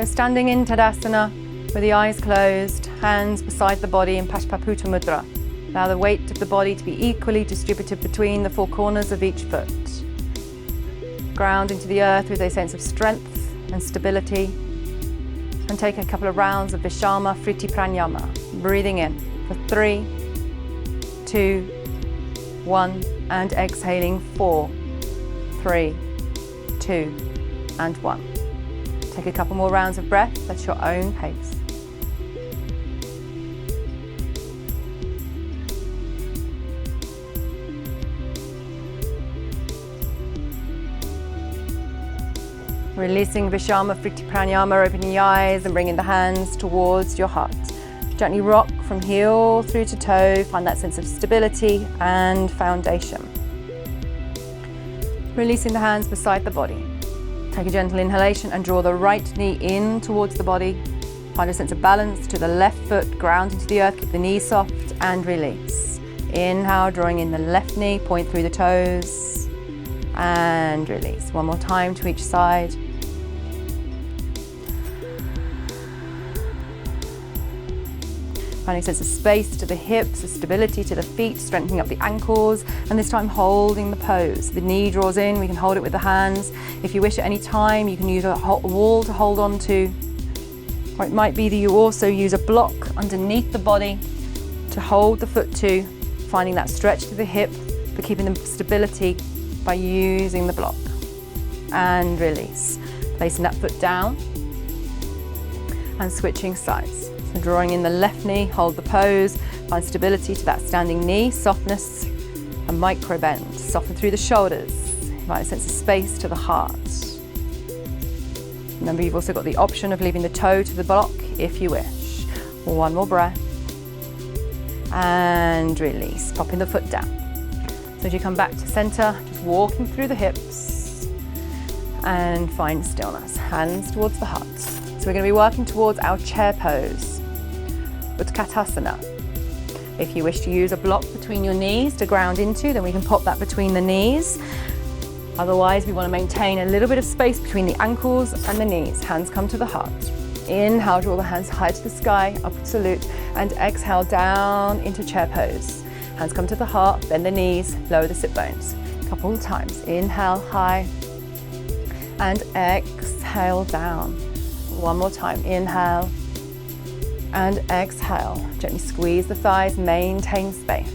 So standing in Tadasana with the eyes closed, hands beside the body in Pashupata Mudra. Allow the weight of the body to be equally distributed between the four corners of each foot. Ground into the earth with a sense of strength and stability. And take a couple of rounds of Vishama Friti Pranayama. Breathing in for 3, 2, 1, and exhaling 4, 3, 2, and 1. Take a couple more rounds of breath at your own pace. Releasing Vishama Friti Pranayama, opening the eyes and bringing the hands towards your heart. Gently rock from heel through to toe, find that sense of stability and foundation. Releasing the hands beside the body. Take a gentle inhalation and draw the right knee in towards the body. Find a sense of balance to the left foot, ground into the earth, keep the knees soft and release. Inhale, drawing in the left knee, point through the toes and release. One more time to each side. Finding a sense of space to the hips, a stability to the feet, strengthening up the ankles, and this time holding the pose. The knee draws in, we can hold it with the hands. If you wish at any time, you can use a wall to hold on to, or it might be that you also use a block underneath the body to hold the foot to, finding that stretch to the hip, but keeping the stability by using the block. And release. Placing that foot down and switching sides. So drawing in the left knee, hold the pose, find stability to that standing knee, softness, a micro bend. Soften through the shoulders, find a sense of space to the heart. Remember, you've also got the option of leaving the toe to the block if you wish. One more breath. And release, popping the foot down. So as you come back to center, just walking through the hips and find stillness, hands towards the heart. So we're going to be working towards our chair pose, Utkatasana. If you wish to use a block between your knees to ground into, then we can pop that between the knees. Otherwise, we want to maintain a little bit of space between the ankles and the knees. Hands come to the heart. Inhale, draw the hands high to the sky, upward salute, and exhale down into chair pose. Hands come to the heart, bend the knees, lower the sit bones. A couple of times. Inhale, high, and exhale down. One more time. Inhale and exhale. Gently squeeze the thighs, maintain space.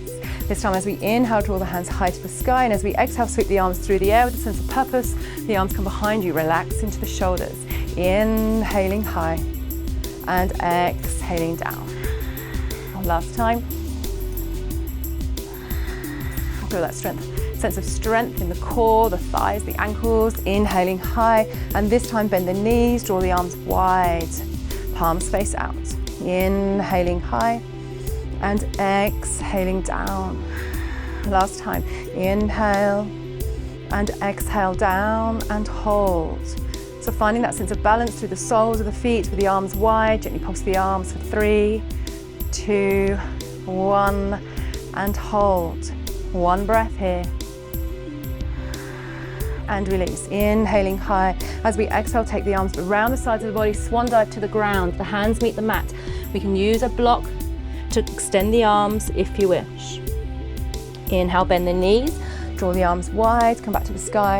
This time as we inhale, draw the hands high to the sky, and as we exhale, sweep the arms through the air with a sense of purpose. The arms come behind you, relax into the shoulders. Inhaling high and exhaling down. One last time. Feel that strength. Sense of strength in the core, the thighs, the ankles. Inhaling high, and this time bend the knees, draw the arms wide, palms face out. Inhaling high and exhaling down. Last time. Inhale and exhale down and hold. So finding that sense of balance through the soles of the feet with the arms wide. Gently pulse the arms for 3, 2, 1, and hold. One breath here. And release. Inhaling high. As we exhale, take the arms around the sides of the body, swan dive to the ground. The hands meet the mat. We can use a block to extend the arms if you wish. Inhale, bend the knees, draw the arms wide, come back to the sky,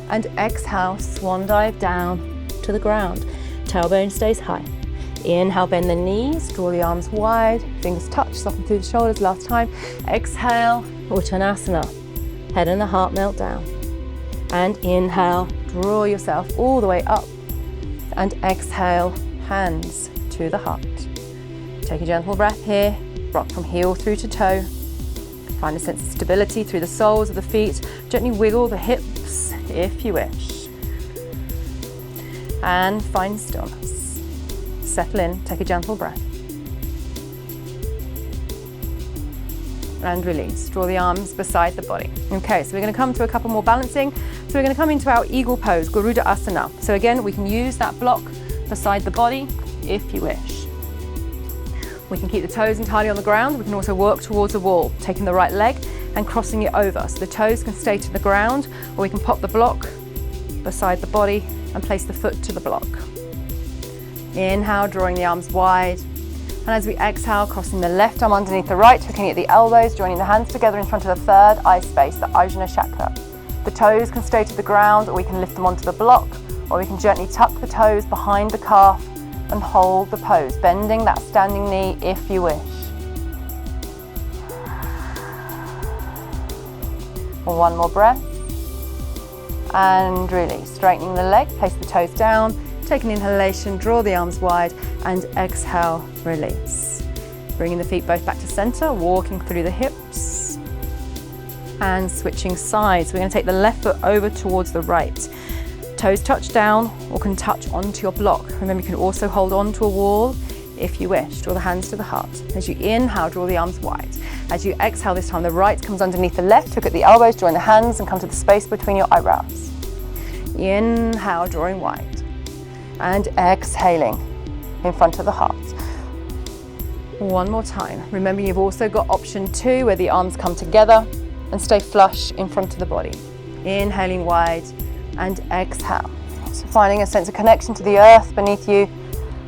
and exhale, swan dive down to the ground. Tailbone stays high. Inhale, bend the knees, draw the arms wide, fingers touch, soften through the shoulders. Last time. Exhale, Uttanasana. Head and the heart melt down. And inhale, draw yourself all the way up. And exhale, hands to the heart. Take a gentle breath here. Rock from heel through to toe. Find a sense of stability through the soles of the feet. Gently wiggle the hips if you wish. And find stillness. Settle in, take a gentle breath. And release. Draw the arms beside the body. Okay, so we're going to come to a couple more balancing. So we're going to come into our eagle pose, Garuda Asana. So again, we can use that block beside the body if you wish. We can keep the toes entirely on the ground. We can also work towards the wall, taking the right leg and crossing it over. So the toes can stay to the ground, or we can pop the block beside the body and place the foot to the block. Inhale, drawing the arms wide. And as we exhale, crossing the left arm underneath the right, looking at the elbows, joining the hands together in front of the third eye space, the Ajna chakra. The toes can stay to the ground, or we can lift them onto the block, or we can gently tuck the toes behind the calf and hold the pose, bending that standing knee if you wish. One more breath. And release, straightening the leg, place the toes down, take an inhalation, draw the arms wide, and exhale, release. Bringing the feet both back to center, walking through the hips, and switching sides. We're going to take the left foot over towards the right. Toes touch down or can touch onto your block. Remember, you can also hold on to a wall if you wish. Draw the hands to the heart. As you inhale, draw the arms wide. As you exhale this time, the right comes underneath the left. Look at the elbows, join the hands, and come to the space between your eyebrows. Inhale, drawing wide. And exhaling in front of the heart. One more time. Remember, you've also got option 2, where the arms come together and stay flush in front of the body. Inhaling wide and exhale. So finding a sense of connection to the earth beneath you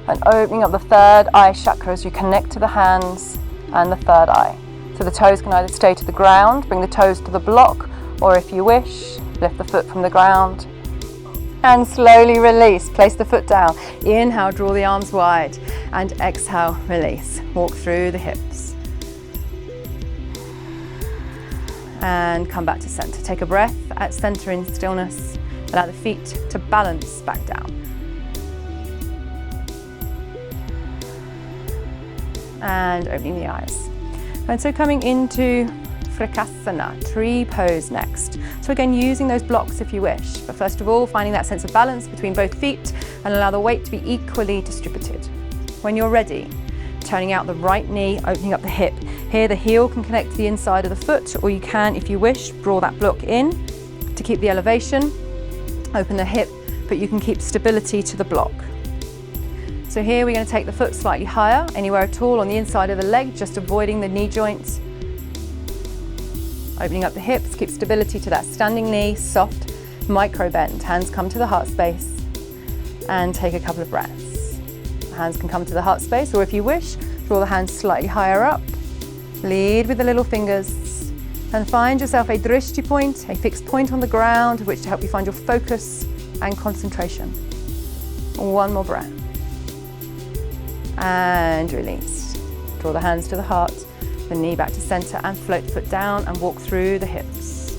and opening up the third eye chakra as you connect to the hands and the third eye. So the toes can either stay to the ground, bring the toes to the block, or if you wish, lift the foot from the ground. And slowly release, place the foot down. Inhale, draw the arms wide, and exhale, release. Walk through the hips. And come back to center. Take a breath at center in stillness. Allow the feet to balance back down. And opening the eyes. And so coming into Vrikasana, tree pose next. So again, using those blocks if you wish. But first of all, finding that sense of balance between both feet and allow the weight to be equally distributed. When you're ready, turning out the right knee, opening up the hip. Here the heel can connect to the inside of the foot, or you can, if you wish, draw that block in to keep the elevation. Open the hip, but you can keep stability to the block. So here we're going to take the foot slightly higher, anywhere at all on the inside of the leg, just avoiding the knee joints. Opening up the hips, keep stability to that standing knee, soft micro bend. Hands come to the heart space and take a couple of breaths. Hands can come to the heart space, or if you wish, draw the hands slightly higher up. Lead with the little fingers and find yourself a drishti point, a fixed point on the ground, which to help you find your focus and concentration. One more breath. And release. Draw the hands to the heart, the knee back to center, and float the foot down and walk through the hips.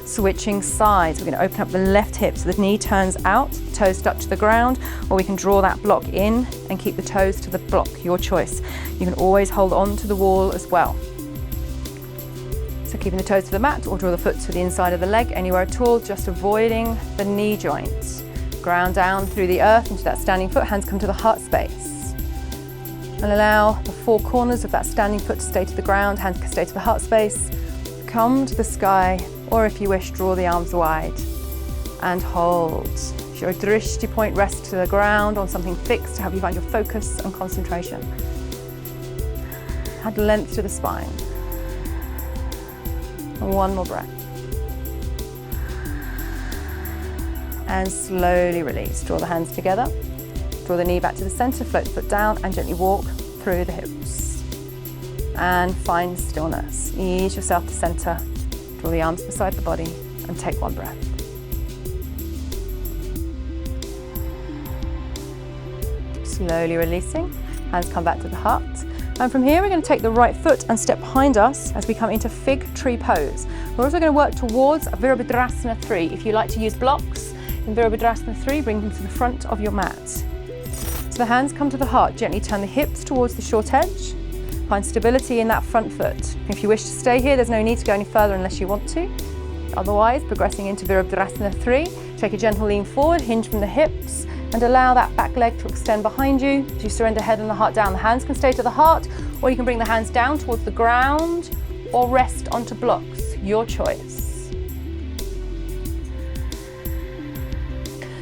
Switching sides, we're going to open up the left hip so the knee turns out, the toes stuck to the ground, or we can draw that block in and keep the toes to the block, your choice. You can always hold on to the wall as well. So keeping the toes to the mat, or draw the foot to the inside of the leg, anywhere at all, just avoiding the knee joints. Ground down through the earth into that standing foot, hands come to the heart space. And allow the four corners of that standing foot to stay to the ground, hands can stay to the heart space. Come to the sky, or if you wish, draw the arms wide and hold. Your drishti point rests to the ground on something fixed to help you find your focus and concentration. Add length to the spine. And one more breath. And slowly release. Draw the hands together. Draw the knee back to the center, float the foot down, and gently walk through the hips. And find stillness. Ease yourself to center. Draw the arms beside the body and take one breath. Slowly releasing. Hands come back to the heart. And from here, we're going to take the right foot and step behind us as we come into fig tree pose. We're also going to work towards Virabhadrasana 3. If you like to use blocks in Virabhadrasana 3, bring them to the front of your mat. So the hands come to the heart. Gently turn the hips towards the short edge. Find stability in that front foot. If you wish to stay here, there's no need to go any further unless you want to. Otherwise, progressing into Virabhadrasana 3, take a gentle lean forward, hinge from the hips, and allow that back leg to extend behind you as you surrender head and the heart down. The hands can stay to the heart, or you can bring the hands down towards the ground or rest onto blocks, your choice.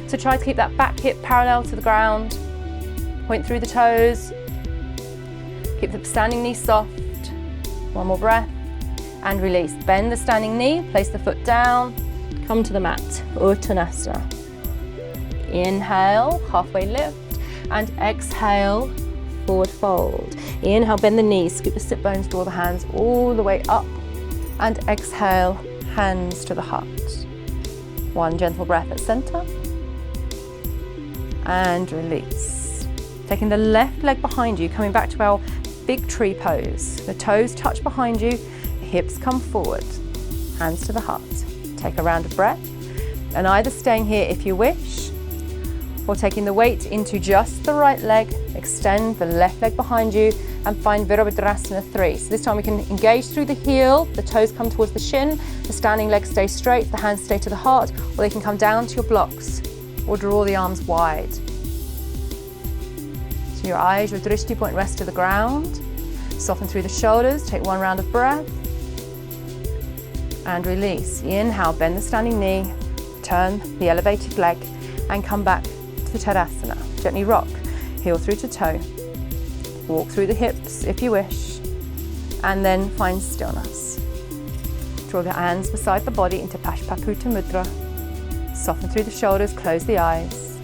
So try to keep that back hip parallel to the ground, point through the toes, keep the standing knee soft. One more breath and release. Bend the standing knee, place the foot down, come to the mat, Uttanasana. Inhale, halfway lift, And exhale, forward fold. Inhale, bend the knees, scoop the sit bones, draw the hands all the way up. And exhale, hands to the heart. One gentle breath at center. And release. Taking the left leg behind you, coming back to our big tree pose. The toes touch behind you, hips come forward. Hands to the heart. Take a round of breath. And either staying here if you wish, or taking the weight into just the right leg, extend the left leg behind you and find Virabhadrasana 3. So this time we can engage through the heel, the toes come towards the shin, the standing leg stays straight, the hands stay to the heart, or they can come down to your blocks or draw the arms wide. So your eyes, your drishti point rest to the ground. Soften through the shoulders, take one round of breath and release. Inhale, bend the standing knee, turn the elevated leg and come back to the Tadasana. Gently rock, heel through to toe. Walk through the hips if you wish, and then find stillness. Draw the hands beside the body into Pashpaputa Mudra. Soften through the shoulders, close the eyes.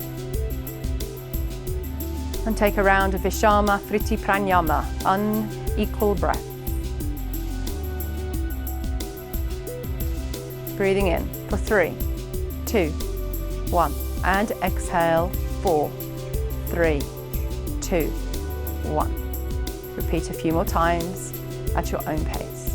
And take a round of Vishama Friti Pranayama, unequal breath. Breathing in for 3, 2, 1. And exhale, 4, 3, 2, 1. Repeat a few more times at your own pace.